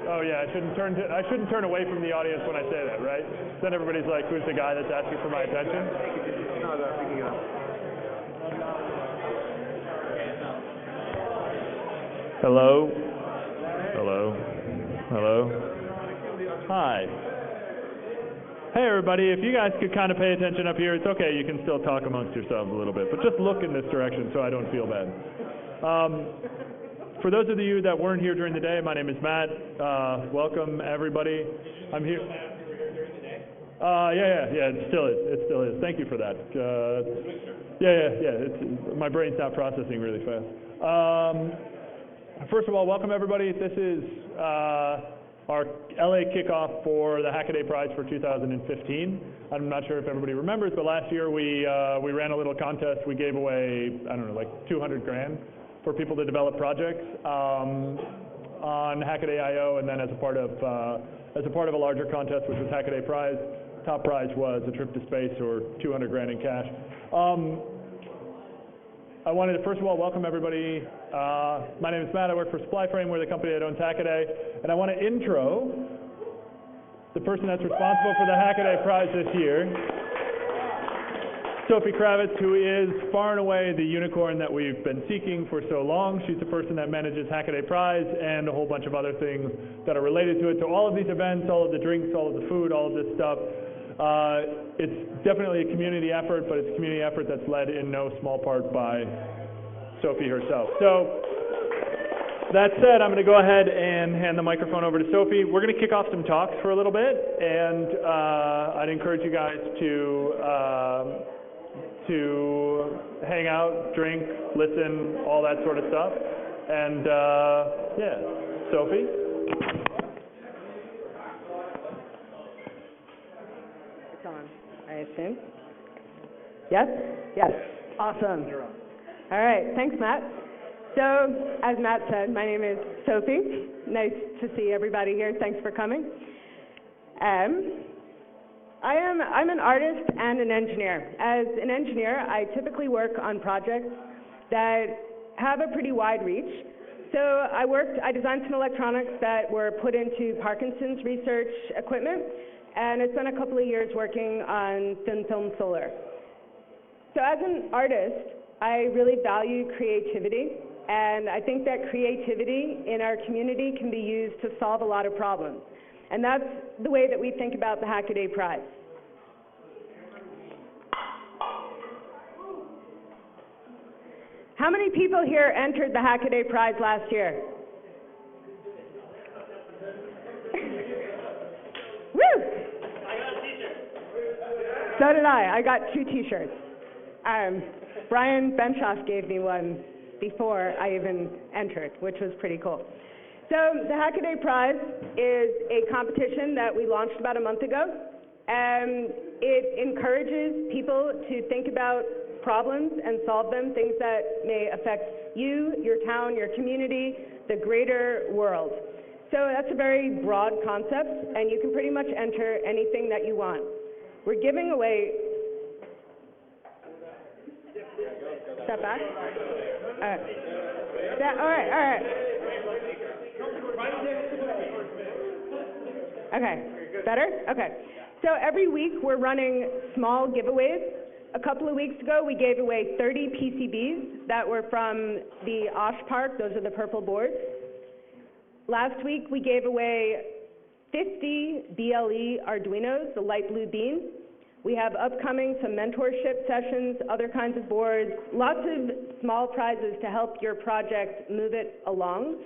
Oh yeah, I shouldn't turn away from the audience when I say that, right? Then everybody's like, who's the guy that's asking for my attention? Hello? Hello? Hello? Hi. Hey everybody, if you guys could kind of pay attention up here, it's okay, you can still talk amongst yourselves a little bit, but just look in this direction so I don't feel bad. For those of you that weren't here during the day, my name is Matt. Welcome everybody. I'm here. Yeah, it still is. Thank you for that. My brain's not processing really fast. First of all, welcome everybody. This is our LA kickoff for the Hackaday Prize for 2015. I'm not sure if everybody remembers, but last year we ran a little contest. We gave away, I don't know, like 200 grand for people to develop projects on Hackaday.io, and then as a part of a larger contest, which was Hackaday Prize, top prize was a trip to space or 200 grand in cash. I wanted to first of all welcome everybody. My name is Matt. I work for SupplyFrame. We're the company that owns Hackaday, and I want to intro the person that's responsible for the Hackaday Prize this year, Sophie Kravitz, who is far and away the unicorn that we've been seeking for so long. She's the person that manages Hackaday Prize and a whole bunch of other things that are related to it. So all of these events, all of the drinks, all of the food, all of this stuff, it's definitely a community effort, but it's a community effort that's led in no small part by Sophie herself. So that said, I'm going to go ahead and hand the microphone over to Sophie. We're going to kick off some talks for a little bit, and I'd encourage you guys to hang out, drink, listen, all that sort of stuff. And yeah, Sophie. It's on, I assume. Yes? Yes. Awesome. All right, thanks, Matt. So, as Matt said, my name is Sophie. Nice to see everybody here. Thanks for coming. I'm an artist and an engineer. As an engineer, I typically work on projects that have a pretty wide reach. So I designed some electronics that were put into Parkinson's research equipment, and I spent a couple of years working on thin film solar. So as an artist, I really value creativity, and I think that creativity in our community can be used to solve a lot of problems. And that's the way that we think about the Hackaday Prize. How many people here entered the Hackaday Prize last year? Woo! I got a t-shirt. So did I. I got 2 t-shirts. Brian Benshoff gave me one before I even entered, which was pretty cool. So the Hackaday Prize is a competition that we launched about a month ago, and it encourages people to think about problems and solve them, things that may affect you, your town, your community, the greater world. So that's a very broad concept, and you can pretty much enter anything that you want. We're giving away... Step back? All right. Okay, better? Okay. So every week we're running small giveaways. A couple of weeks ago we gave away 30 PCBs that were from the Osh Park. Those are the purple boards. Last week we gave away 50 BLE Arduinos, the light blue beans. We have upcoming some mentorship sessions, other kinds of boards, lots of small prizes to help your project move it along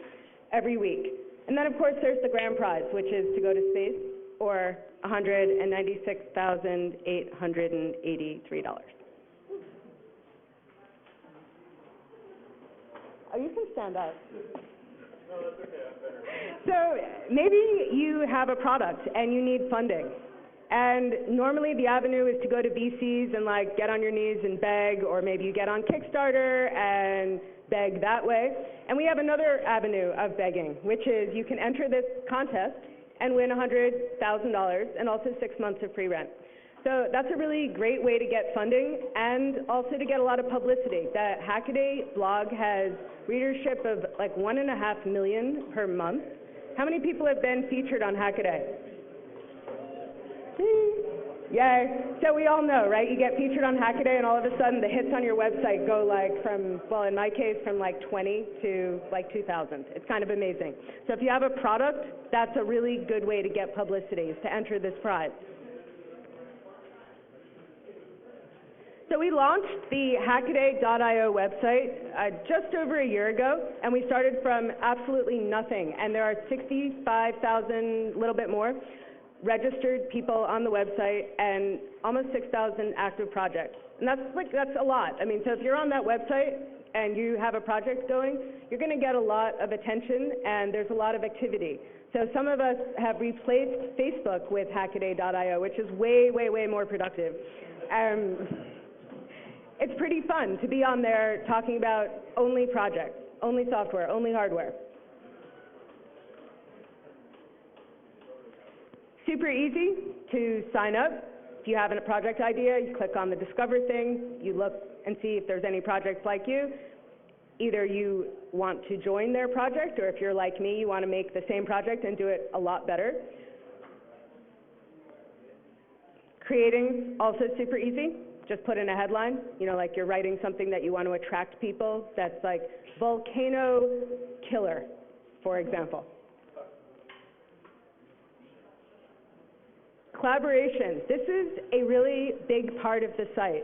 every week. And then, of course, there's the grand prize, which is to go to space, or $196,883. Oh, you can stand up. No, that's okay. I'm better. So maybe you have a product and you need funding. And normally the avenue is to go to VCs and like get on your knees and beg, or maybe you get on Kickstarter and beg that way. And we have another avenue of begging, which is you can enter this contest and win $100,000 and also 6 months of free rent. So that's a really great way to get funding and also to get a lot of publicity. The Hackaday blog has readership of like 1.5 million per month. How many people have been featured on Hackaday? Yay. So we all know, right? You get featured on Hackaday and all of a sudden the hits on your website go like from, well, in my case, from like 20 to like 2,000. It's kind of amazing. So if you have a product, that's a really good way to get publicity, is to enter this prize. So we launched the Hackaday.io website just over a year ago, and we started from absolutely nothing. And there are 65,000, a little bit more, registered people on the website and almost 6,000 active projects. And that's a lot. I mean, so if you're on that website and you have a project going, you're going to get a lot of attention and there's a lot of activity. So some of us have replaced Facebook with Hackaday.io, which is way, way, way more productive. It's pretty fun to be on there talking about only projects, only software, only hardware. Super easy to sign up. If you have a project idea, you click on the Discover thing, you look and see if there's any projects like you. Either you want to join their project, or if you're like me, you want to make the same project and do it a lot better. Creating, also super easy. Just put in a headline, you know, like you're writing something that you want to attract people. That's like volcano killer, for example. Collaboration. This is a really big part of the site.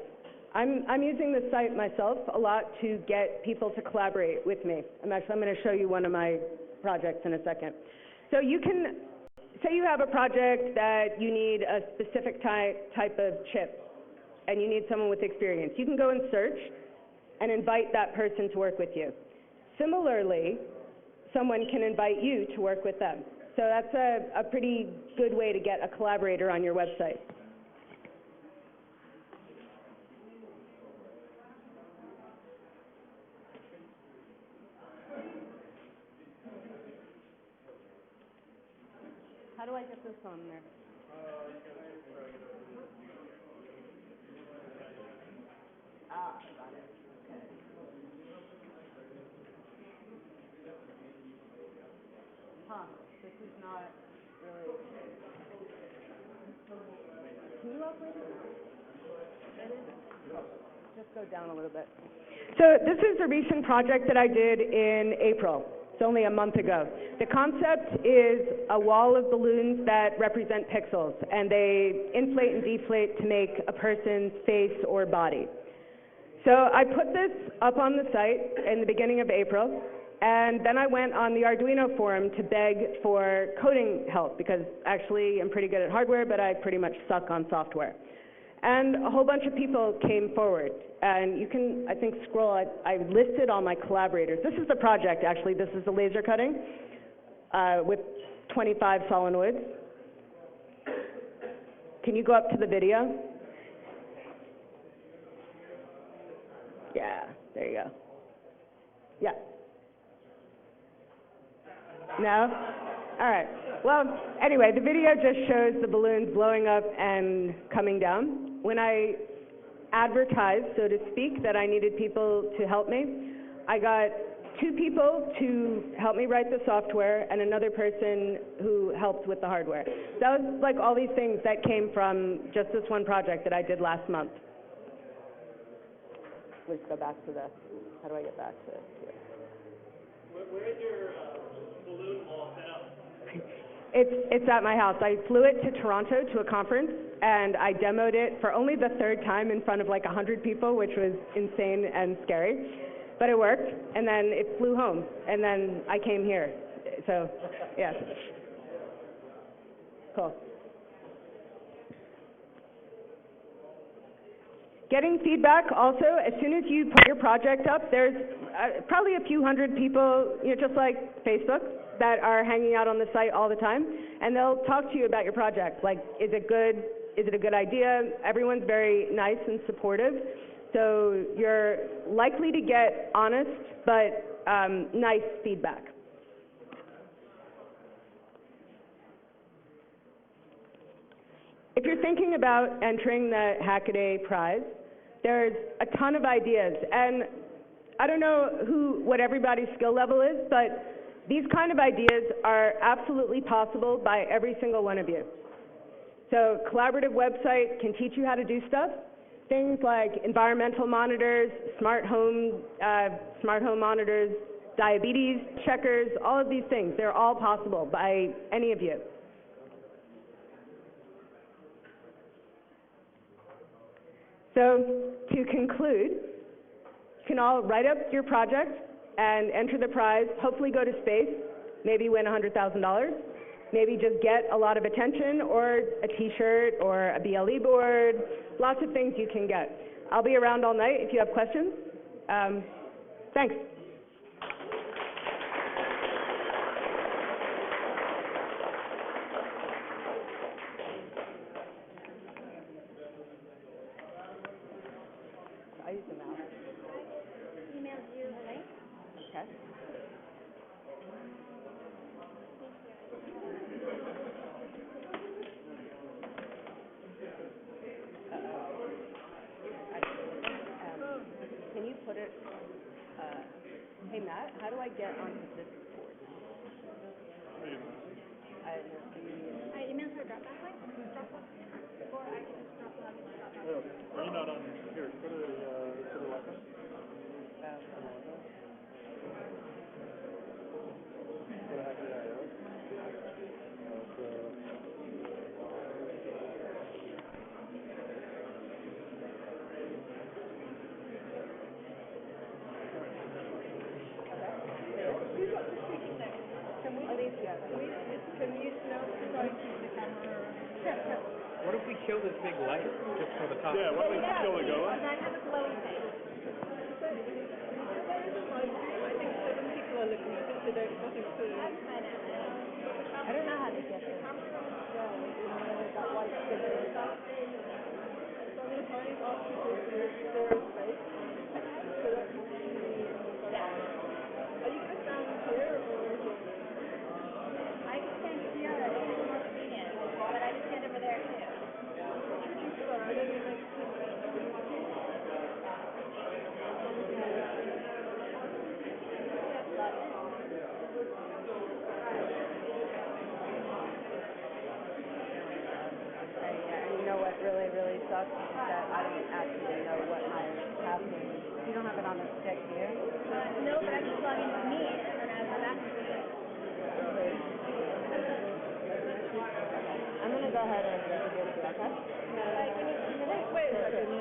I'm using the site myself a lot to get people to collaborate with me. I'm going to show you one of my projects in a second. So you can, say you have a project that you need a specific type of chip, and you need someone with experience. You can go and search and invite that person to work with you. Similarly, someone can invite you to work with them. So that's a pretty good way to get a collaborator on your website. How do I get this on there? Got it. Okay. Huh. This is not really. Can you operate it? Just go down a little bit. So this is a recent project that I did in April. It's only a month ago. The concept is a wall of balloons that represent pixels, and they inflate and deflate to make a person's face or body. So I put this up on the site in the beginning of April, and then I went on the Arduino forum to beg for coding help, because actually I'm pretty good at hardware, but I pretty much suck on software. And a whole bunch of people came forward, and you can, I think, scroll. I listed all my collaborators. This is the project, actually. This is the laser cutting with 25 solenoids. Can you go up to the video? Yeah, there you go. Yeah. No? All right. Well, anyway, the video just shows the balloons blowing up and coming down. When I advertised, so to speak, that I needed people to help me, I got 2 people to help me write the software and another person who helped with the hardware. So that was like all these things that came from just this one project that I did last month. Let's go back to the, how do I get back to it? Where is your balloon wall set up? It's at my house. I flew it to Toronto to a conference, and I demoed it for only the 3rd time in front of like 100 people, which was insane and scary. But it worked, and then it flew home, and then I came here. So, yeah. Cool. Getting feedback also, as soon as you put your project up, there's probably a few hundred people, you know, just like Facebook, that are hanging out on the site all the time, and they'll talk to you about your project. Like, is it good? Is it a good idea? Everyone's very nice and supportive, so you're likely to get honest but nice feedback. If you're thinking about entering the Hackaday prize, there's a ton of ideas, and I don't know what everybody's skill level is, but These kind of ideas are absolutely possible by every single one of you. So collaborative website can teach you how to do stuff. Things like environmental monitors, smart home monitors, diabetes checkers, all of these things, they're all possible by any of you. So to conclude, you can all write up your project and enter the prize, hopefully go to space, maybe win $100,000, maybe just get a lot of attention or a t-shirt or a BLE board, lots of things you can get. I'll be around all night if you have questions. Thanks. I use the mouse. I emailed you a link. Okay. Can you put it, hey Matt, how do I get onto this board? I emailed her Dropbox link. Or I can just drop log into Dropbox. Are you not on here? Go to the Wi-Fi. Go to Hackaday.io. Can you know so I keep the camera? What if we kill this big light just for the top? Yeah, why don't we kill the going? Because I have a glowing thing. I don't know how to get this. I can stand here, it's more convenient, but I can stand over there too. And you know what really, really sucks is that I don't actually know what my password is. You don't have it on a stick, do you? No, but I just log into me and then I have my back to me. I'm gonna go ahead and introduce you, okay? Wait a second.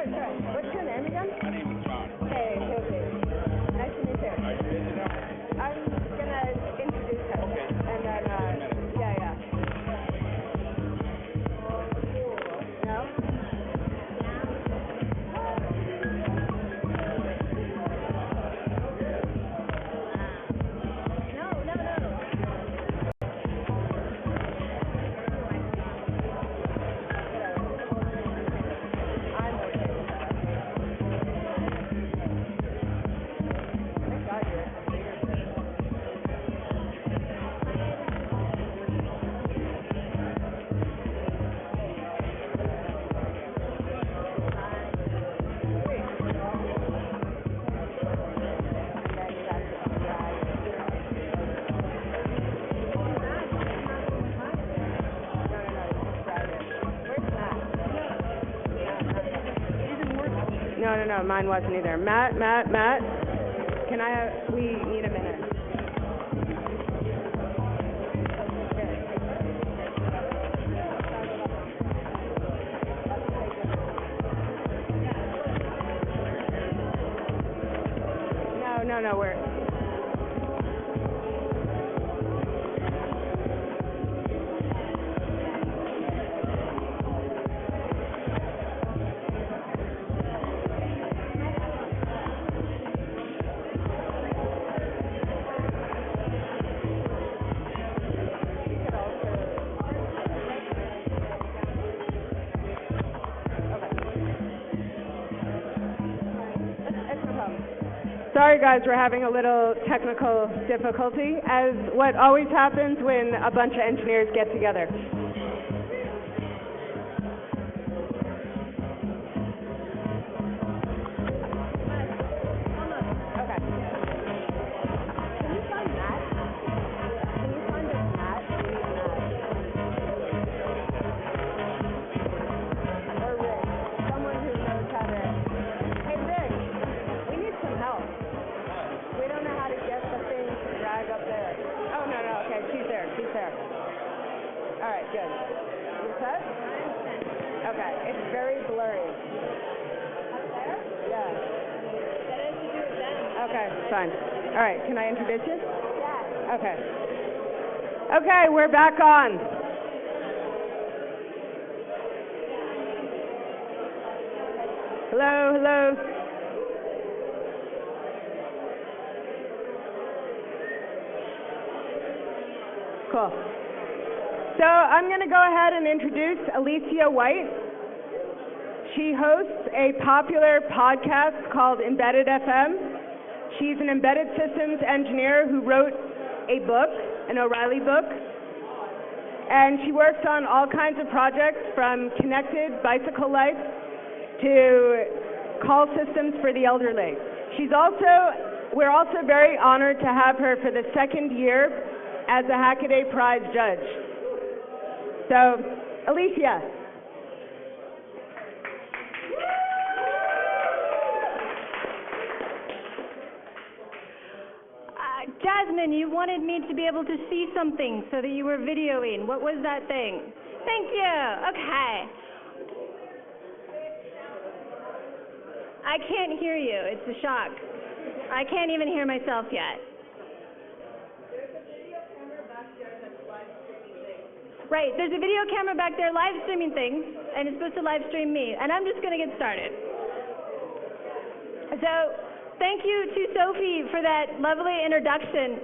Sure. What's your name again? My name is John. Hey, nice to meet you. I'm gonna introduce her. Okay. And then, yeah. No? I'm okay with that. Thank God you're in leadership. No, mine wasn't either. Matt, can I have, we need a minute. No, we're, sorry guys, we're having a little technical difficulty, as what always happens when a bunch of engineers get together. Okay, it's very blurry. Yeah. Okay, fine. All right, can I introduce you? Yeah. Okay. Okay, we're back on. Hello, hello. Cool. So I'm going to go ahead and introduce Alicia White. She hosts a popular podcast called Embedded FM. She's an embedded systems engineer who wrote a book, an O'Reilly book, and she works on all kinds of projects from connected bicycle lights to call systems for the elderly. We're also very honored to have her for the second year as a Hackaday Prize judge. So, Alicia. Jasmine, you wanted me to be able to see something so that you were videoing. What was that thing? Thank you. Okay. I can't hear you. It's a shock. I can't even hear myself yet. Right, there's a video camera back there live streaming things, and it's supposed to live stream me, and I'm just going to get started. So, thank you to Sophie for that lovely introduction.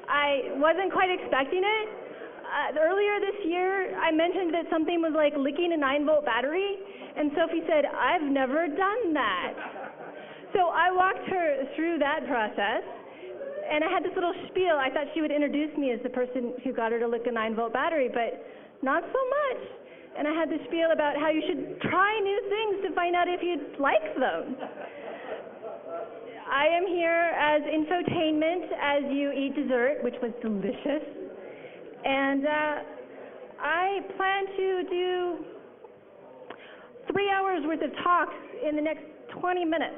I wasn't quite expecting it. Earlier this year, I mentioned that something was like licking a 9-volt battery, and Sophie said, I've never done that. So I walked her through that process, and I had this little spiel. I thought she would introduce me as the person who got her to lick a 9-volt battery, but not so much. And I had this spiel about how you should try new things to find out if you'd like them. I am here as infotainment as you eat dessert, which was delicious. And I plan to do 3 hours worth of talks in the next 20 minutes.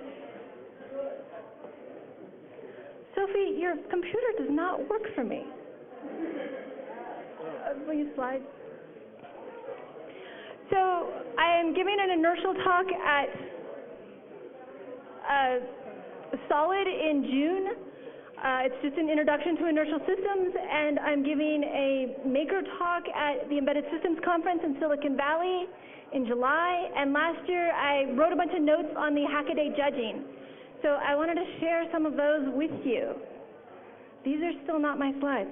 Sophie, your computer does not work for me. Will you slide? So I am giving an inertial talk at Solid in June. It's just an introduction to inertial systems, and I'm giving a maker talk at the Embedded Systems Conference in Silicon Valley in July. And last year I wrote a bunch of notes on the Hackaday judging. So I wanted to share some of those with you. These are still not my slides.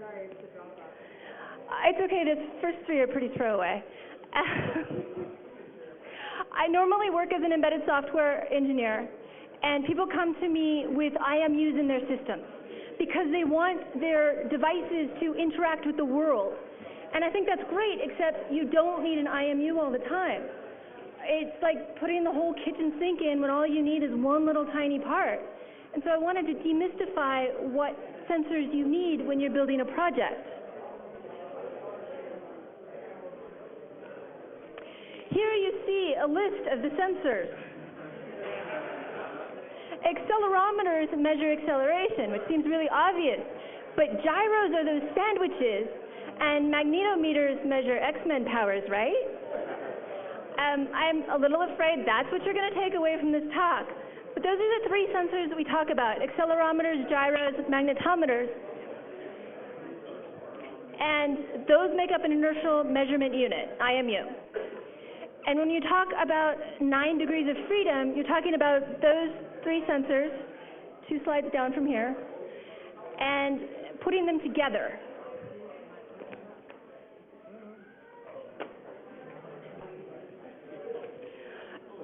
Sorry, it's a drop off. It's okay, the first 3 are pretty throwaway. I normally work as an embedded software engineer, and people come to me with IMUs in their systems because they want their devices to interact with the world. And I think that's great, except you don't need an IMU all the time. It's like putting the whole kitchen sink in when all you need is one little tiny part. And so I wanted to demystify what sensors you need when you're building a project. Here you see a list of the sensors. Accelerometers measure acceleration, which seems really obvious, but gyros are those sandwiches, and magnetometers measure X-Men powers, right? I'm a little afraid that's what you're going to take away from this talk. But those are the 3 sensors that we talk about: accelerometers, gyros, magnetometers. And those make up an inertial measurement unit, IMU. And when you talk about 9 degrees of freedom, you're talking about those 3 sensors, 2 slides down from here, and putting them together.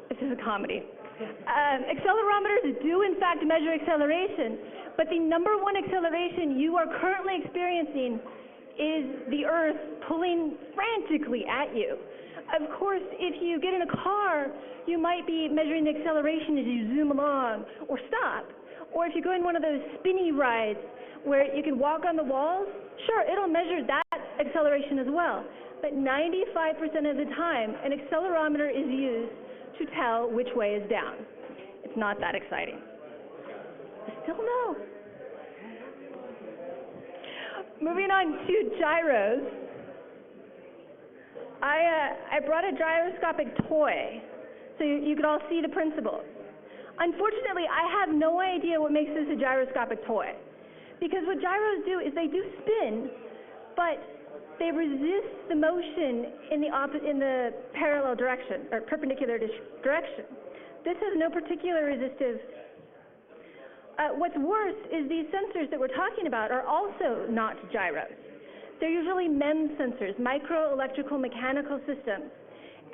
This is a comedy. Accelerometers do in fact measure acceleration, but the number 1 acceleration you are currently experiencing is the Earth pulling frantically at you. Of course, if you get in a car, you might be measuring the acceleration as you zoom along or stop. Or if you go in one of those spinny rides where you can walk on the walls, sure, it'll measure that acceleration as well. But 95% of the time, an accelerometer is used to tell which way is down. It's not that exciting. Still no. Moving on to gyros. I brought a gyroscopic toy, so you could all see the principle. Unfortunately, I have no idea what makes this a gyroscopic toy, because what gyros do is they do spin, but they resist the motion in the parallel direction, or perpendicular direction. This has no particular resistive. What's worse is these sensors that we're talking about are also not gyros. They're usually MEMS sensors, micro electrical mechanical systems,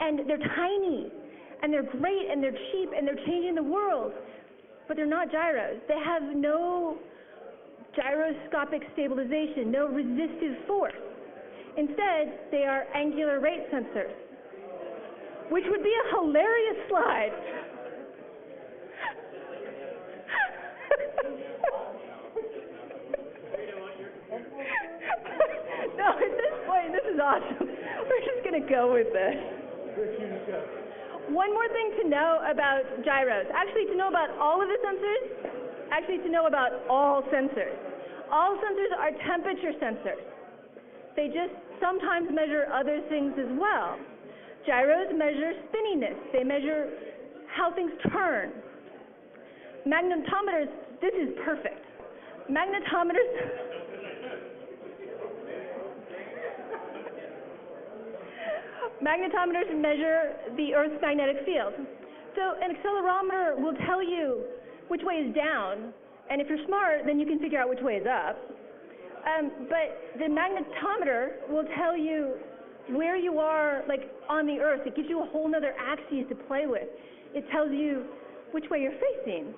and they're tiny, and they're great, and they're cheap, and they're changing the world, but they're not gyros. They have no gyroscopic stabilization, no resistive force. Instead, they are angular rate sensors, which would be a hilarious slide. No, at this point, this is awesome. We're just going to go with this. One more thing to know about gyros. Actually, to know about all of the sensors, actually to know about all sensors. All sensors are temperature sensors. They just sometimes measure other things as well. Gyros measure spinniness. They measure how things turn. Magnetometers, this is perfect. Magnetometers measure the Earth's magnetic field. So an accelerometer will tell you which way is down, and if you're smart, then you can figure out which way is up. But the magnetometer will tell you where you are, like on the Earth. It gives you a whole other axis to play with. It tells you which way you're facing.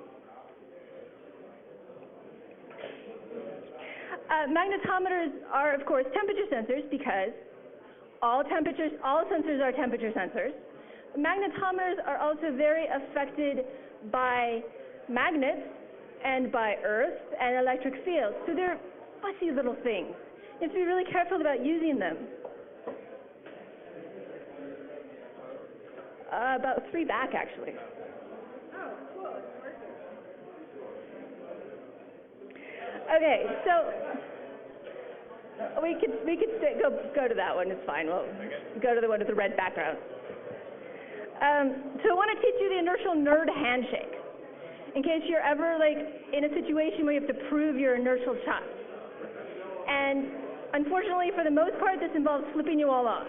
Magnetometers are, of course, temperature sensors because all sensors are temperature sensors. Magnetometers are also very affected by magnets and by Earth and electric fields. So they're fussy little things. You have to be really careful about using them. About 3 back, actually. Oh, cool. It's working. Okay, so we could go to that one. It's fine. We'll go to the one with the red background. So I want to teach you the inertial nerd handshake, in case you're ever in a situation where you have to prove your inertial chops. And unfortunately, for the most part, this involves flipping you all off.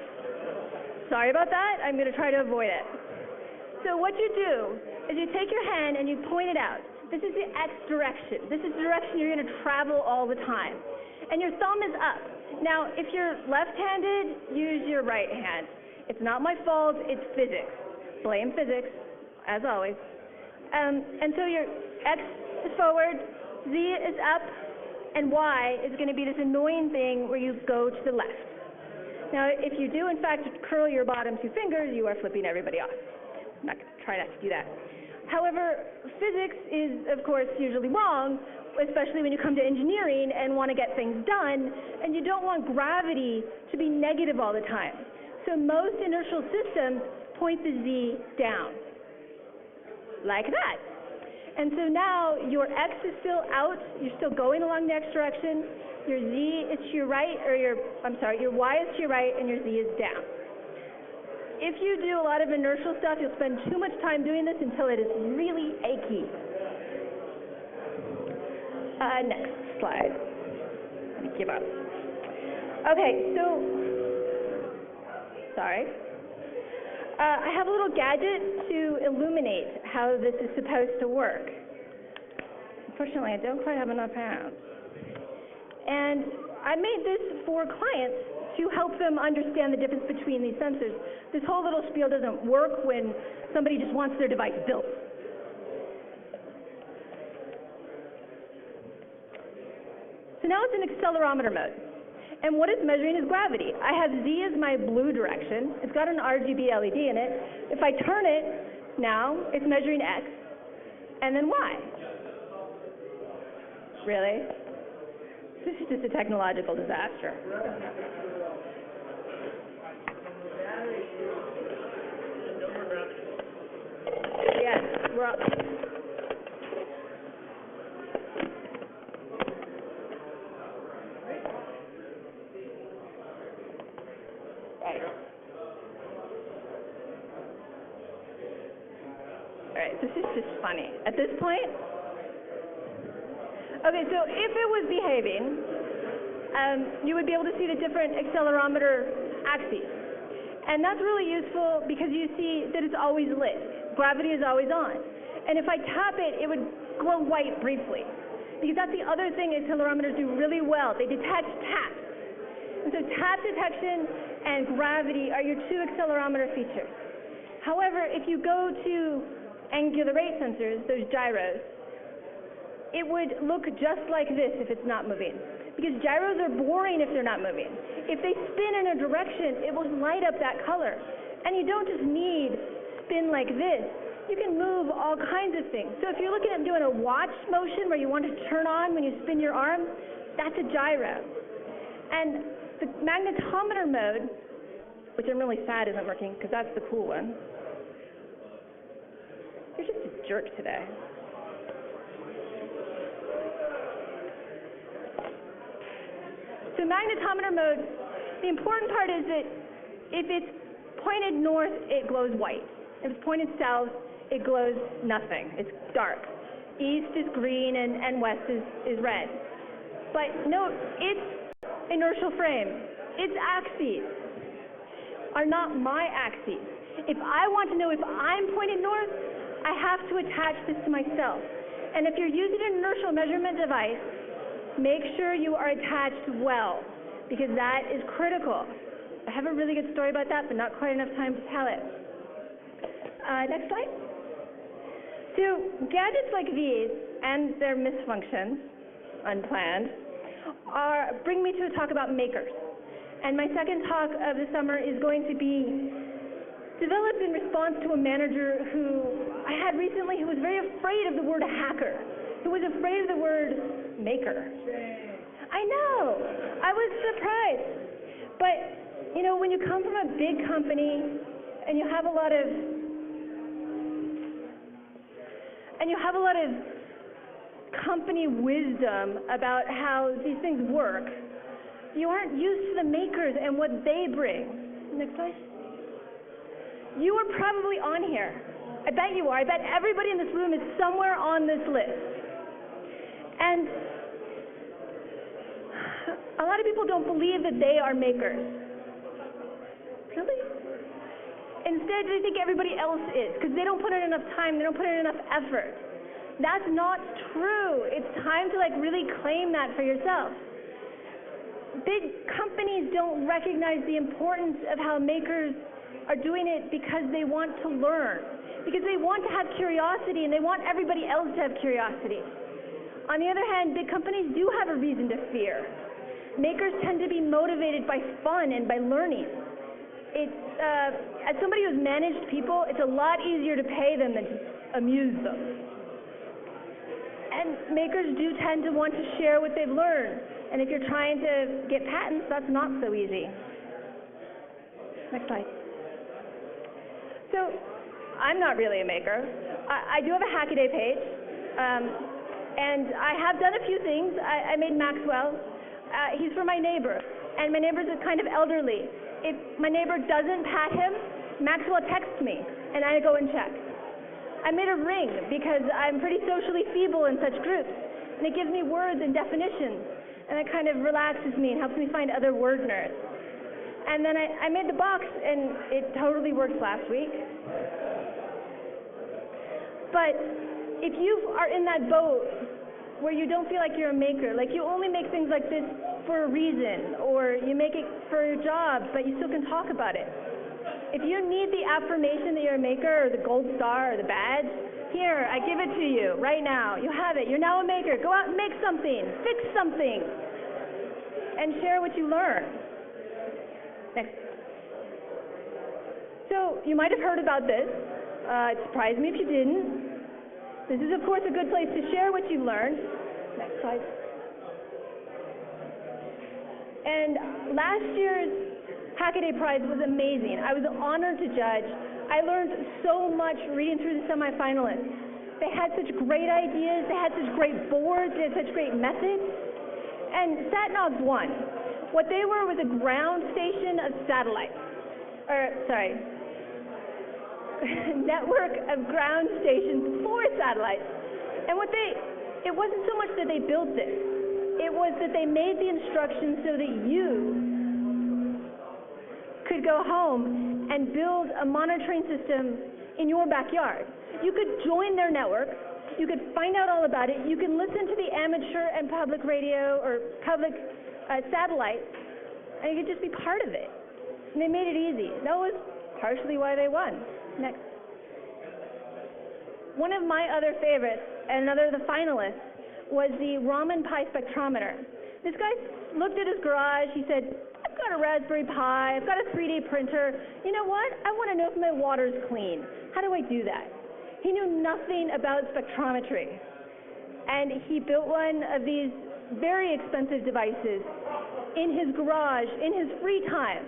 Sorry about that. I'm going to try to avoid it. So what you do is you take your hand and you point it out. This is the X direction. This is the direction you're going to travel all the time. And your thumb is up. Now, if you're left-handed, use your right hand. It's not my fault. It's physics. Blame physics, as always. And so your X is forward, Z is up, and Y is going to be this annoying thing where you go to the left. Now, if you do, in fact, curl your bottom 2 fingers, you are flipping everybody off. Try not to do that. However, physics is, of course, usually wrong, especially when you come to engineering and want to get things done, and you don't want gravity to be negative all the time. So most inertial systems point the Z down, like that. And so now your X is still out, you're still going along the X direction, your Z is to your right, or your Y is to your right, and your Z is down. If you do a lot of inertial stuff, you'll spend too much time doing this until it is really achy. Next slide. Let me give up. Okay, so, sorry. I have a little gadget to illuminate how this is supposed to work. Unfortunately, I don't quite have enough hands. And I made this for clients to help them understand the difference between these sensors. This whole little spiel doesn't work when somebody just wants their device built. So now it's in accelerometer mode. And what it's measuring is gravity. I have Z as my blue direction. It's got an RGB LED in it. If I turn it, now it's measuring X, and then Y. Really? This is just a technological disaster. Yes, we're up. Right. funny. At this point? Okay, so if it was behaving, you would be able to see the different accelerometer axes. And that's really useful because you see that it's always lit. Gravity is always on. And if I tap it, it would glow white briefly. Because that's the other thing accelerometers do really well. They detect taps. And so tap detection and gravity are your two accelerometer features. However, if you go to angular rate sensors, those gyros, it would look just like this if it's not moving. Because gyros are boring if they're not moving. If they spin in a direction, it will light up that color. And you don't just need spin like this. You can move all kinds of things. So if you're looking at doing a watch motion where you want to turn on when you spin your arm, that's a gyro. And the magnetometer mode, which I'm really sad isn't working because that's the cool one. You're just a jerk today. So magnetometer mode, the important part is that if it's pointed north, it glows white. If it's pointed south, it glows nothing. It's dark. East is green and west is red. But note, its inertial frame, its axes are not my axes. If I want to know if I'm pointed north, I have to attach this to myself. And if you're using an inertial measurement device, make sure you are attached well, because that is critical. I have a really good story about that, but not quite enough time to tell it. Next slide. So gadgets like these and their misfunctions, unplanned, bring me to a talk about makers. And my second talk of the summer is going to be developed in response to a manager who I had recently who was very afraid of the word hacker, who was afraid of the word maker. I know, I was surprised. But, you know, when you come from a big company and you have a lot of company wisdom about how these things work, you aren't used to the makers and what they bring. Next slide. You are probably on here. I bet you are. I bet everybody in this room is somewhere on this list. And a lot of people don't believe that they are makers. Really? Instead, they think everybody else is, because they don't put in enough time, they don't put in enough effort. That's not true. It's time to really claim that for yourself. Big companies don't recognize the importance of how makers are doing it because they want to learn, because they want to have curiosity and they want everybody else to have curiosity. On the other hand, big companies do have a reason to fear. Makers tend to be motivated by fun and by learning. As somebody who's managed people, it's a lot easier to pay them than to amuse them. And makers do tend to want to share what they've learned. And if you're trying to get patents, that's not so easy. Next slide. So, I'm not really a maker. I do have a Hackaday page. And I have done a few things. I made Maxwell. He's for my neighbor. And my neighbor's kind of elderly. If my neighbor doesn't pat him, Maxwell texts me, and I go and check. I made a ring because I'm pretty socially feeble in such groups, and it gives me words and definitions, and it kind of relaxes me and helps me find other word nerds. And then I made the box, and it totally worked last week. But if you are in that boat where you don't feel like you're a maker, like you only make things like this for a reason, or you make it for your job, but you still can talk about it. If you need the affirmation that you're a maker, or the gold star, or the badge, here, I give it to you right now. You have it. You're now a maker. Go out and make something, fix something, and share what you learn. Next. So you might have heard about this. It surprised me if you didn't. This is, of course, a good place to share what you learned. Next slide. And last year's Hackaday Prize was amazing. I was honored to judge. I learned so much reading through the semifinalists. They had such great ideas. They had such great boards. They had such great methods. And SatNav's won. What they were was a ground station of satellites. network of ground stations for satellites. And it wasn't so much that they built this, it was that they made the instructions so that you could go home and build a monitoring system in your backyard. You could join their network, you could find out all about it, you can listen to the amateur and public radio or public satellites, and you could just be part of it. And they made it easy. That was partially why they won. Next. One of my other favorites, and another of the finalists, was the Raman Pi spectrometer. This guy looked at his garage, he said, I've got a Raspberry Pi, I've got a 3D printer. You know what? I want to know if my water's clean. How do I do that? He knew nothing about spectrometry. And he built one of these very expensive devices in his garage, in his free time.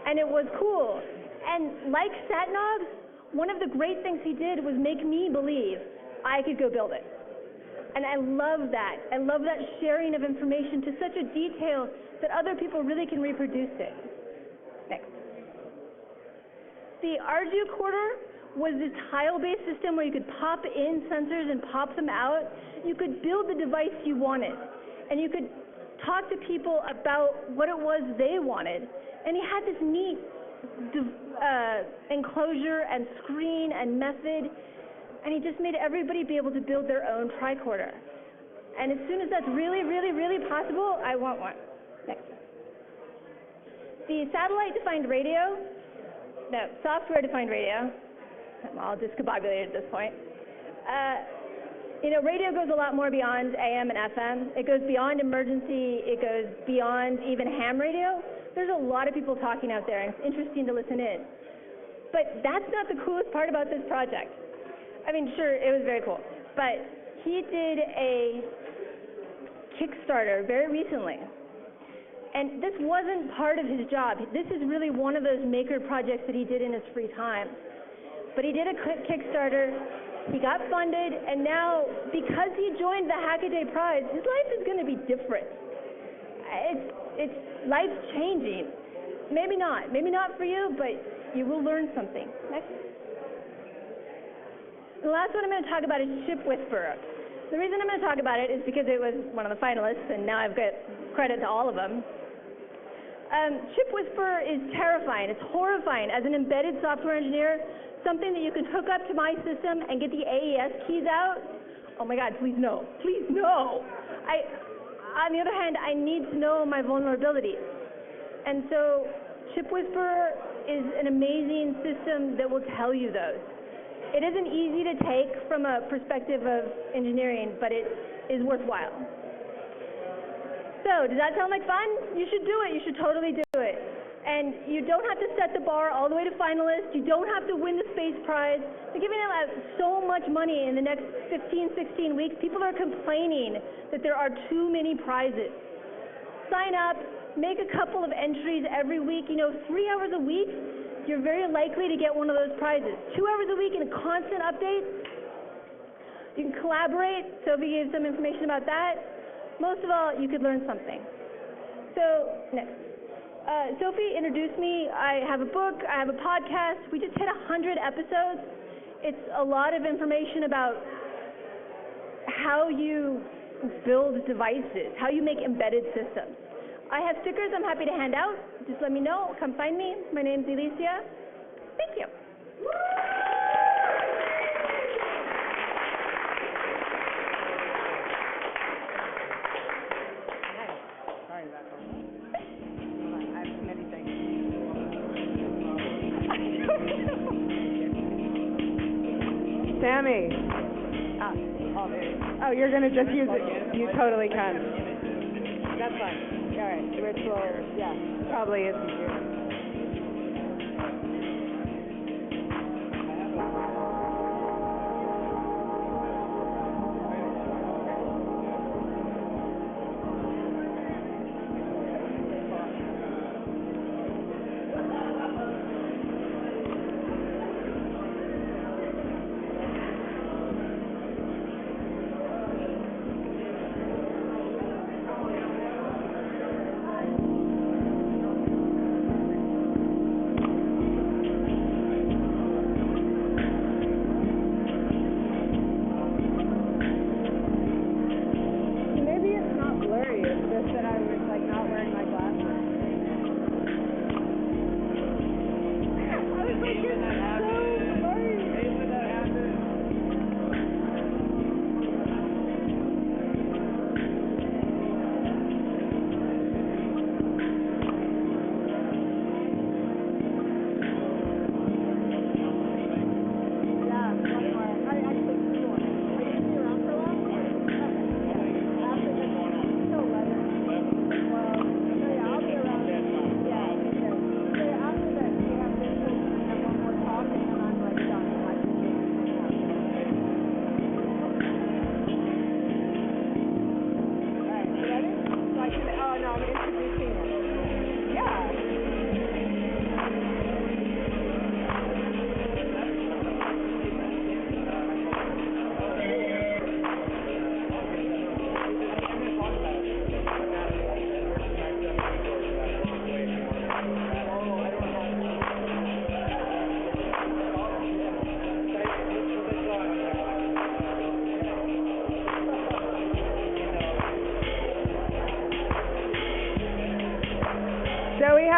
And it was cool. And like SatNav, one of the great things he did was make me believe I could go build it. And I love that. I love that sharing of information to such a detail that other people really can reproduce it. Next. The Arducorder was this tile-based system where you could pop in sensors and pop them out. You could build the device you wanted, and you could talk to people about what it was they wanted. And he had this neat enclosure and screen and method, and he just made everybody be able to build their own tricorder. And as soon as that's really, really, really possible, I want one. Next. The satellite-defined radio, no, software-defined radio, I'm all discombobulated at this point. Radio goes a lot more beyond AM and FM. It goes beyond emergency. It goes beyond even ham radio. There's a lot of people talking out there, and it's interesting to listen in. But that's not the coolest part about this project. I mean, sure, it was very cool. But he did a Kickstarter very recently. And this wasn't part of his job. This is really one of those maker projects that he did in his free time. But he did a Kickstarter, he got funded, and now, because he joined the Hackaday Prize, his life is going to be different. It's life-changing. Maybe not for you, but you will learn something. Next. The last one I'm going to talk about is Ship Whisperer. The reason I'm going to talk about it is because it was one of the finalists, and now I've got credit to all of them. Ship Whisperer is terrifying. It's horrifying. As an embedded software engineer, something that you can hook up to my system and get the AES keys out, oh my God, please no. Please no. On the other hand, I need to know my vulnerabilities. And so Ship Whisperer is an amazing system that will tell you those. It isn't easy to take from a perspective of engineering, but it is worthwhile. So, does that sound like fun? You should do it. You should totally do it. And you don't have to set the bar all the way to finalists. You don't have to win the space prize. They're giving out so much money in the next 15, 16 weeks. People are complaining that there are too many prizes. Sign up. Make a couple of entries every week. 3 hours a week, you're very likely to get one of those prizes. 2 hours a week and a constant update. You can collaborate. Sophie gave some information about that. Most of all, you could learn something. So, next. Sophie introduced me. I have a book. I have a podcast. We just hit 100 episodes. It's a lot of information about how you build devices, how you make embedded systems. I have stickers I'm happy to hand out. Just let me know. Come find me. My name's Alicia. Thank you. Sorry about that. I have too many things. Sammy. Oh, you're going to just use it. You totally can. That's fine. All right, ritual, yeah, probably is easier.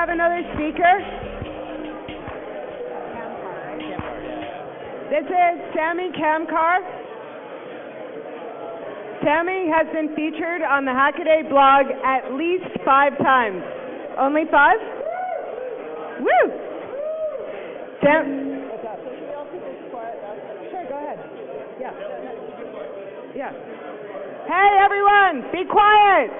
have another speaker? This is Sammy Kamkar. Sammy has been featured on the Hackaday blog at least 5 times. Only 5? Woo! What's up? Sure, go ahead. Yeah. Yeah. Hey, everyone, be quiet.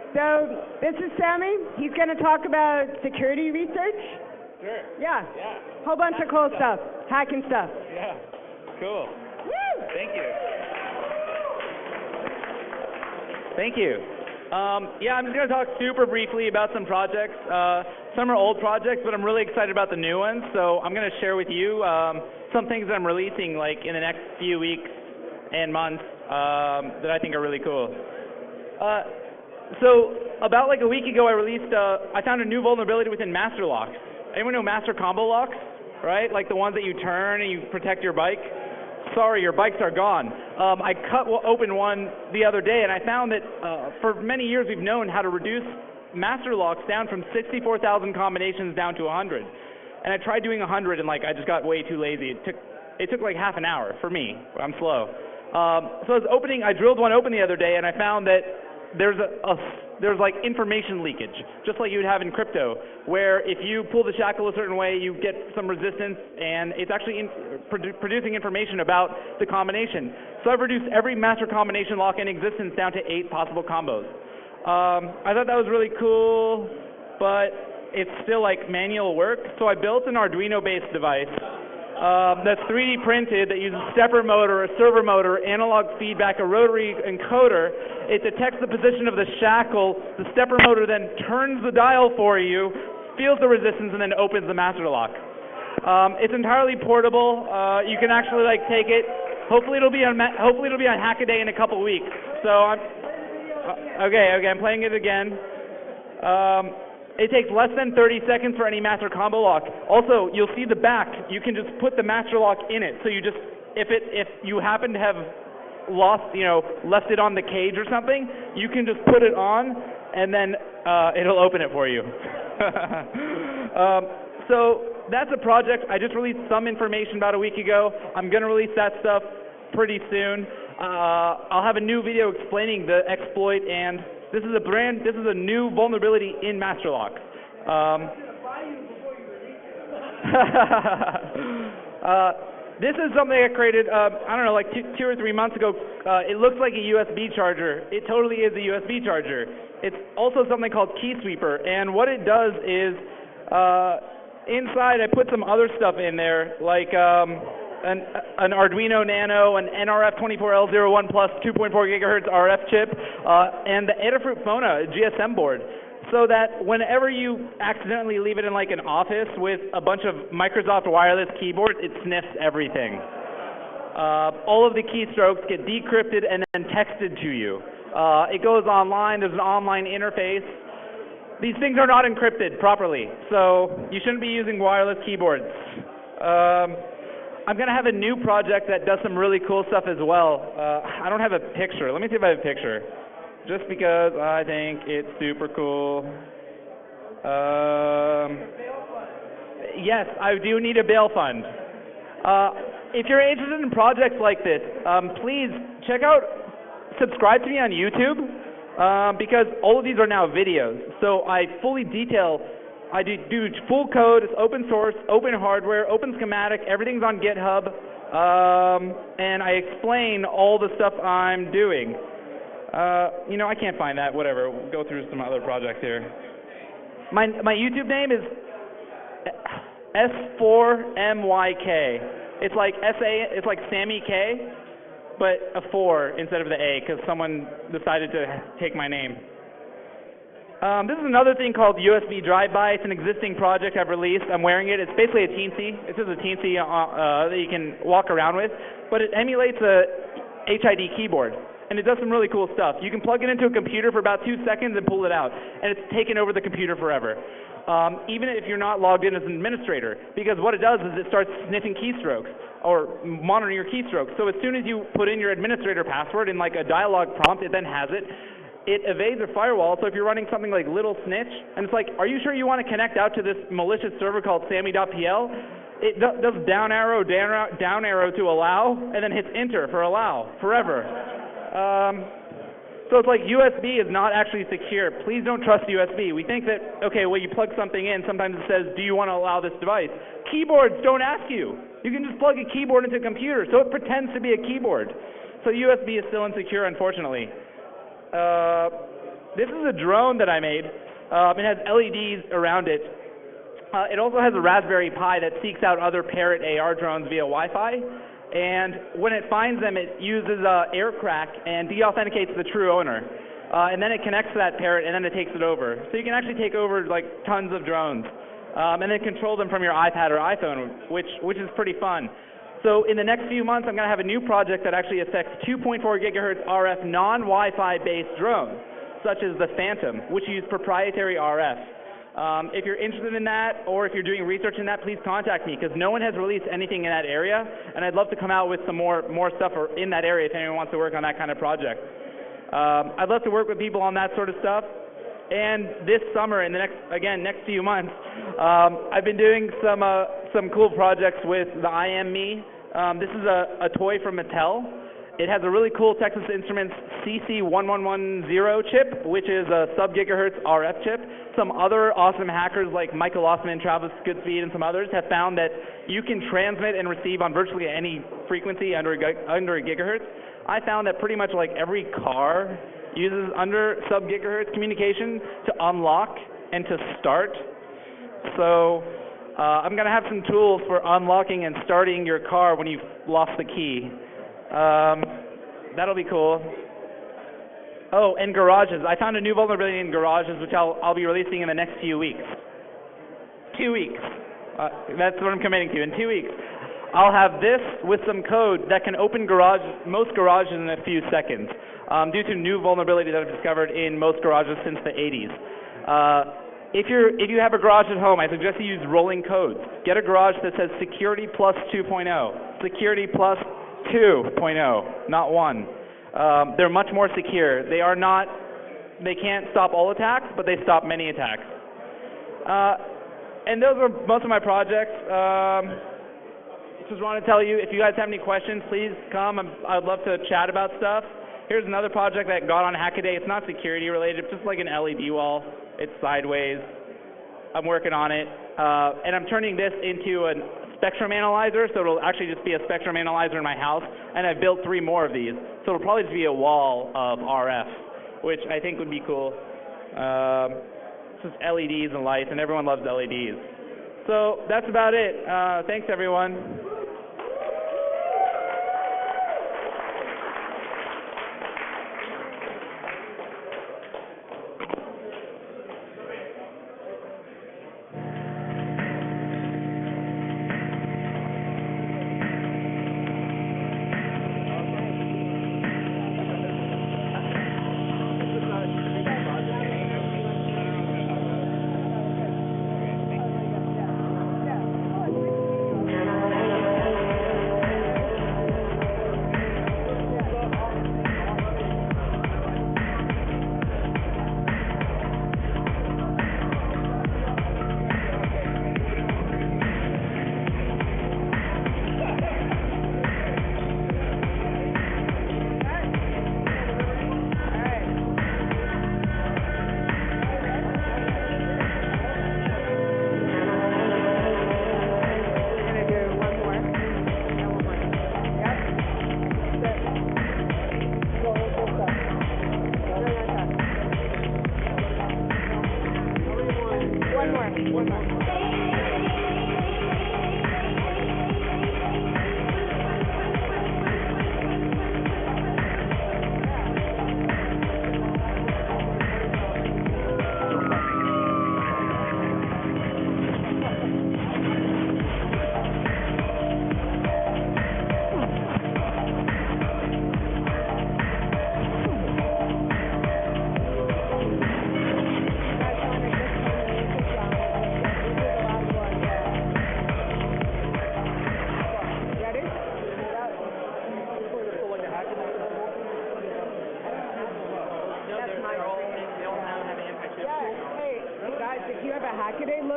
So, this is Sammy. He's going to talk about security research. Sure. Yeah. Yeah. Whole bunch of cool stuff. Hacking stuff. Yeah. Cool. Woo! Thank you. Thank you. Yeah, I'm just going to talk super briefly about some projects. Some are old projects, but I'm really excited about the new ones. So I'm going to share with you some things that I'm releasing like in the next few weeks and months that I think are really cool. So about like a week ago, I found a new vulnerability within master locks. Anyone know master combo locks? Right? Like the ones that you turn and you protect your bike. Sorry, your bikes are gone. I cut open one the other day, and I found that for many years we've known how to reduce master locks down from 64,000 combinations down to 100. And I tried doing 100, and like I just got way too lazy. It took like half an hour for me. I'm slow. So I drilled one open the other day, and I found that there's like information leakage, just like you would have in crypto, where if you pull the shackle a certain way, you get some resistance, and it's actually producing information about the combination. So I've reduced every master combination lock in existence down to 8 possible combos. I thought that was really cool, but it's still like manual work. So I built an Arduino-based device that's 3D printed, that uses a stepper motor, a servo motor, analog feedback, a rotary encoder. It detects the position of the shackle. The stepper motor then turns the dial for you, feels the resistance, and then opens the master lock. It's entirely portable. You can actually like take it. Hopefully it'll be on Hackaday in a couple weeks. So I'm playing it again. It takes less than 30 seconds for any master combo lock. Also, you'll see the back. You can just put the master lock in it. So you just, if you happen to have left it on the cage or something, you can just put it on, and then it'll open it for you. So that's a project. I just released some information about a week ago. I'm going to release that stuff pretty soon. I'll have a new video explaining the exploit, and this is a new vulnerability in master locks. This is something I created, I don't know, like two or 3 months ago. It looks like a USB charger. It totally is a USB charger. It's also something called Key Sweeper, and what it does is, inside I put some other stuff in there, like an Arduino Nano, an NRF24L01 plus 2.4 gigahertz RF chip, and the Adafruit Phona GSM board, so that whenever you accidentally leave it in like an office with a bunch of Microsoft wireless keyboards, it sniffs everything. All of the keystrokes get decrypted and then texted to you. It goes online. There's an online interface. These things are not encrypted properly, so you shouldn't be using wireless keyboards. I'm going to have a new project that does some really cool stuff as well. I don't have a picture. Let me see if I have a picture, just because I think it's super cool. Yes, I do need a bail fund. If you're interested in projects like this, please subscribe to me on YouTube, because all of these are now videos. So I fully detail. I do full code. It's open source, open hardware, open schematic. Everything's on GitHub, and I explain all the stuff I'm doing. I can't find that. Whatever. We'll go through some other projects here. My YouTube name is S4MYK. It's like It's like Sammy K, but a 4 instead of the A, because someone decided to take my name. This is another thing called USB Drive-By. It's an existing project I've released. I'm wearing it. It's basically a Teensy. This is a Teensy that you can walk around with, but it emulates a HID keyboard, and it does some really cool stuff. You can plug it into a computer for about 2 seconds and pull it out, and it's taken over the computer forever, even if you're not logged in as an administrator, because what it does is it starts sniffing keystrokes. or monitoring your keystrokes. So as soon as you put in your administrator password in like a dialog prompt, it then has it. It evades a firewall, so if you're running something like Little Snitch, and it's like, are you sure you want to connect out to this malicious server called Sammy.pl? It does down arrow to allow, and then hits enter for allow, forever. So it's like USB is not actually secure. Please don't trust USB. We think that, okay, well, you plug something in, sometimes it says, do you want to allow this device? Keyboards don't ask you. You can just plug a keyboard into a computer, so it pretends to be a keyboard. So USB is still insecure, unfortunately. This is a drone that I made. It has LEDs around it. It also has a Raspberry Pi that seeks out other Parrot AR drones via Wi-Fi. And when it finds them, it uses AirCrack and deauthenticates the true owner. And then it connects to that Parrot, and then it takes it over. So you can actually take over like tons of drones, and then control them from your iPad or iPhone, which is pretty fun. So in the next few months, I'm going to have a new project that actually affects 2.4 gigahertz RF non-Wi-Fi based drones, such as the Phantom, which use proprietary RF. If you're interested in that, or if you're doing research in that, please contact me, because no one has released anything in that area, and I'd love to come out with some more stuff in that area if anyone wants to work on that kind of project. I'd love to work with people on that sort of stuff. And this summer, in the next few months, I've been doing some cool projects with the I Am Me. This is a toy from Mattel. It has a really cool Texas Instruments CC1110 chip, which is a sub-gigahertz RF chip. Some other awesome hackers like Michael Osman, Travis Goodspeed, and some others have found that you can transmit and receive on virtually any frequency under a gigahertz. I found that pretty much like every car uses under sub-gigahertz communication to unlock and to start. So I'm going to have some tools for unlocking and starting your car when you've lost the key. That'll be cool. Oh, and garages. I found a new vulnerability in garages, which I'll be releasing in the next few weeks. 2 weeks. That's what I'm committing to. In 2 weeks, I'll have this with some code that can open most garages in a few seconds, due to new vulnerability that I've discovered in most garages since the 80s. If you have a garage at home, I suggest you use rolling codes. Get a garage that says security plus 2.0, security plus 2.0, not 1. They're much more secure. They can't stop all attacks, but they stop many attacks. And those are most of my projects. Just want to tell you, if you guys have any questions, please come. I'd love to chat about stuff. Here's another project that got on Hackaday. It's not security related, it's just like an LED wall. It's sideways. I'm working on it. And I'm turning this into a spectrum analyzer, so it'll actually just be a spectrum analyzer in my house. And I've built 3 more of these. So it'll probably just be a wall of RF, which I think would be cool. It's just LEDs and lights, and everyone loves LEDs. So that's about it. Thanks, everyone.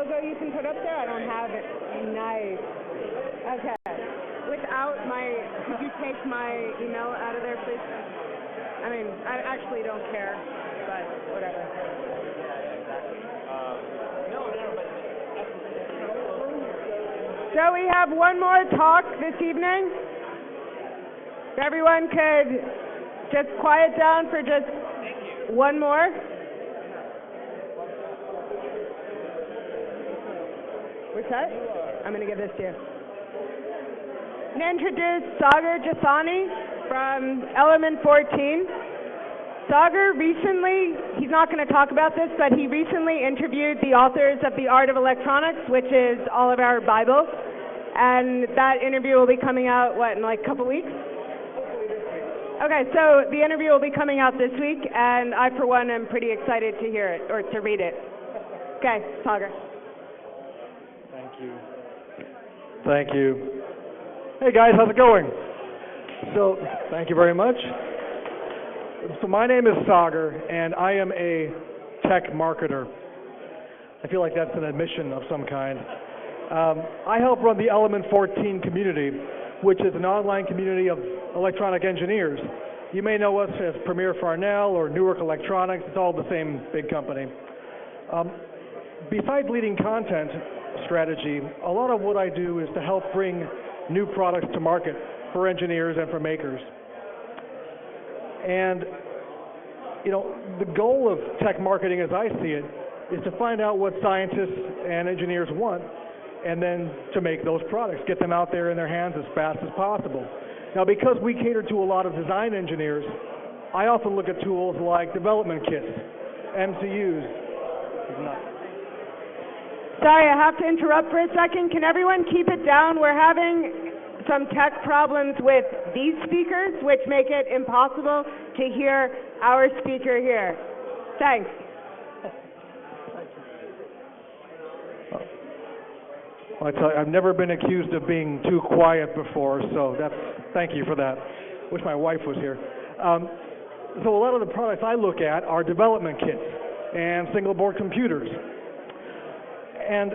logo you can put up there? I don't have it. Nice. Okay. Could you take my email out of there, please? I mean, I actually don't care, but whatever. So we have one more talk this evening. If everyone could just quiet down for just one more. What's that? I'm going to give this to you. I'm going to introduce Sagar Jasani from Element 14. Sagar recently, he's not going to talk about this, but he recently interviewed the authors of The Art of Electronics, which is all of our Bible. And that interview will be coming out, in like a couple weeks? Okay, so the interview will be coming out this week, and I, for one, am pretty excited to hear it, or to read it. Okay, Sagar. Thank you. Thank you. Hey guys, how's it going? So, thank you very much. So my name is Sagar, and I am a tech marketer. I feel like that's an admission of some kind. I help run the Element 14 community, which is an online community of electronic engineers. You may know us as Premier Farnell or Newark Electronics. It's all the same big company. Besides leading content strategy, a lot of what I do is to help bring new products to market for engineers and for makers. And, the goal of tech marketing as I see it is to find out what scientists and engineers want and then to make those products, get them out there in their hands as fast as possible. Now, because we cater to a lot of design engineers, I often look at tools like development kits, MCUs. Sorry, I have to interrupt for a second. Can everyone keep it down? We're having some tech problems with these speakers, which make it impossible to hear our speaker here. Thanks. Well, I tell you, I've never been accused of being too quiet before, so thank you for that. Wish my wife was here. So a lot of the products I look at are development kits and single board computers. And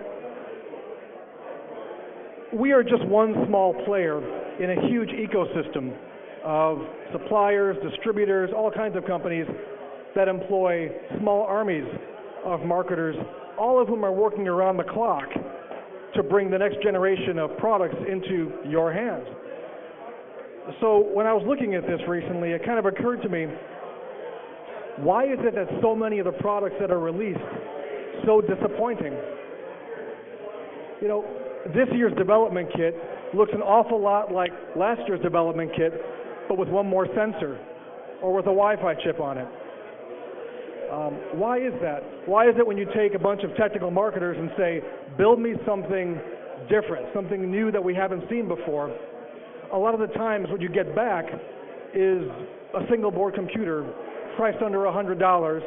we are just one small player in a huge ecosystem of suppliers, distributors, all kinds of companies that employ small armies of marketers, all of whom are working around the clock to bring the next generation of products into your hands. So when I was looking at this recently, it kind of occurred to me, why is it that so many of the products that are released so disappointing? This year's development kit looks an awful lot like last year's development kit, but with one more sensor or with a Wi-Fi chip on it. Why is that? Why is it when you take a bunch of technical marketers and say, build me something different, something new that we haven't seen before, a lot of the times what you get back is a single board computer priced under $100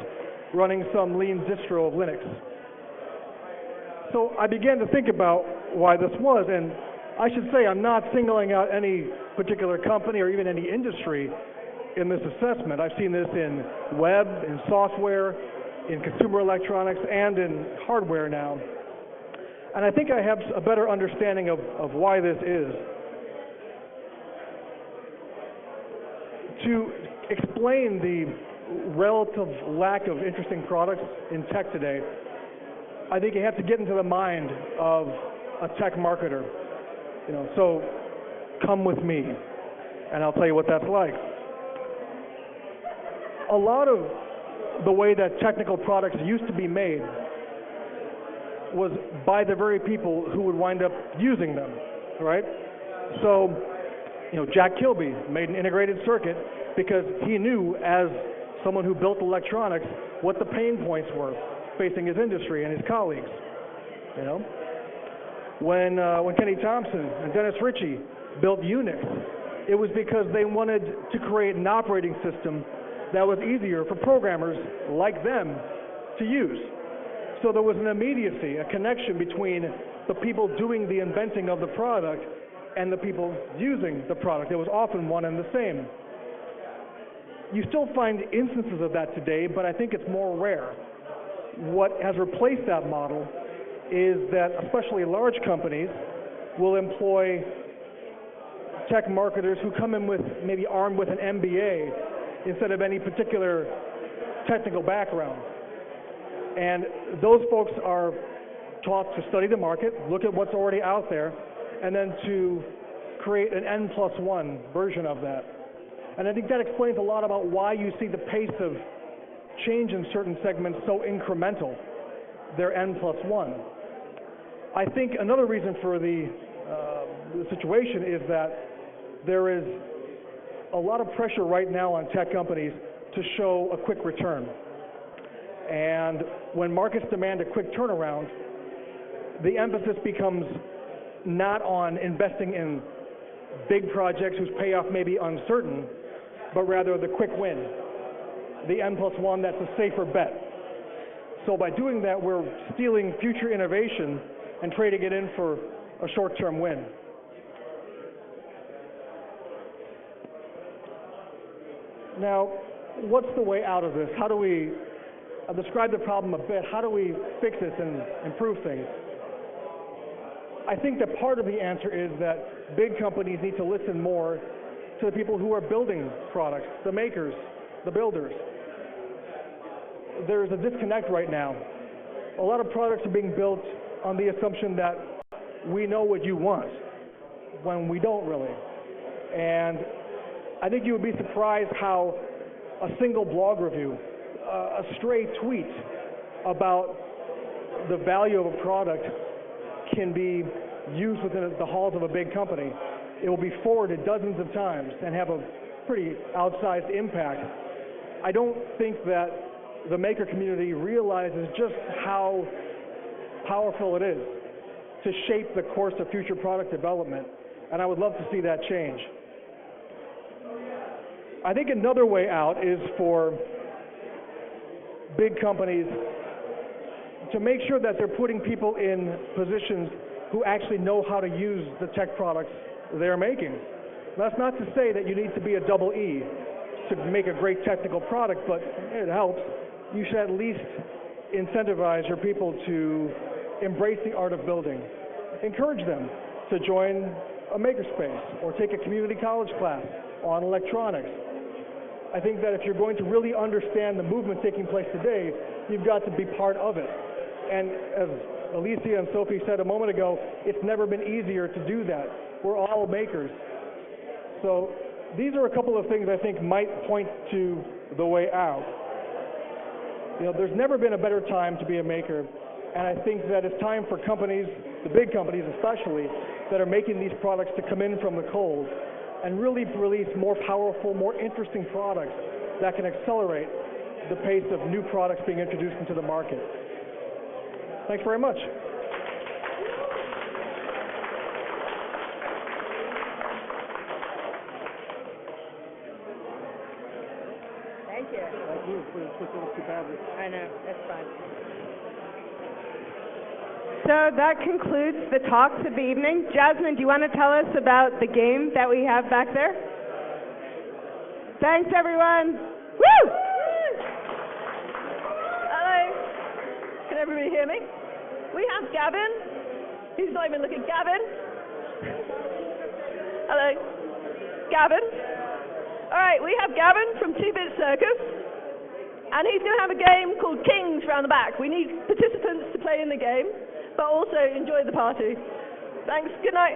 running some lean distro of Linux. So I began to think about why this was, and I should say I'm not singling out any particular company or even any industry in this assessment. I've seen this in web, in software, in consumer electronics, and in hardware now. And I think I have a better understanding of why this is. To explain the relative lack of interesting products in tech today, I think you have to get into the mind of a tech marketer. So come with me, and I'll tell you what that's like. A lot of the way that technical products used to be made was by the very people who would wind up using them, right? So, Jack Kilby made an integrated circuit because he knew, as someone who built electronics, what the pain points were facing his industry and his colleagues. When Kenny Thompson and Dennis Ritchie built Unix, it was because they wanted to create an operating system that was easier for programmers like them to use. So there was an immediacy, a connection between the people doing the inventing of the product and the people using the product. It was often one and the same. You still find instances of that today, but I think it's more rare. What has replaced that model is that especially large companies will employ tech marketers who come in with maybe armed with an MBA instead of any particular technical background. And those folks are taught to study the market, look at what's already out there, and then to create an N+1 version of that. And I think that explains a lot about why you see the pace of change in certain segments so incremental. They're N+1. I think another reason for the situation is that there is a lot of pressure right now on tech companies to show a quick return. And when markets demand a quick turnaround, the emphasis becomes not on investing in big projects whose payoff may be uncertain, but rather the quick win, the N+1 that's a safer bet. So by doing that, we're stealing future innovation and trading it in for a short-term win. Now, what's the way out of this? How do we, I've described the problem a bit, how do we fix this and improve things? I think that part of the answer is that big companies need to listen more to the people who are building products, the makers, the builders. There's a disconnect right now. A lot of products are being built on the assumption that we know what you want, when we don't really. And I think you would be surprised how a single blog review, a stray tweet about the value of a product can be used within the halls of a big company. It will be forwarded dozens of times and have a pretty outsized impact. I don't think that the maker community realizes just how powerful it is to shape the course of future product development, and I would love to see that change. I think another way out is for big companies to make sure that they're putting people in positions who actually know how to use the tech products they're making. That's not to say that you need to be a double E to make a great technical product, but it helps. You should at least incentivize your people to embrace the art of building. Encourage them to join a makerspace or take a community college class on electronics. I think that if you're going to really understand the movement taking place today, you've got to be part of it. And as Alicia and Sophie said a moment ago, it's never been easier to do that. We're all makers. So these are a couple of things I think might point to the way out. You know, there's never been a better time to be a maker, and I think that it's time for companies, the big companies especially, that are making these products to come in from the cold and really release more powerful, more interesting products that can accelerate the pace of new products being introduced into the market. Thanks very much. Thank you. Thank you. Too bad. I know, that's fine. So that concludes the talks of the evening. Jasmine, do you want to tell us about the game that we have back there? Thanks, everyone. Woo! Hello. Can everybody hear me? We have Gavin. He's not even looking. Gavin. Hello. Gavin. All right, we have Gavin from 2-Bit Circus, and he's going to have a game called Kings round the back. We need participants to play in the game, but also enjoy the party. Thanks. Good night.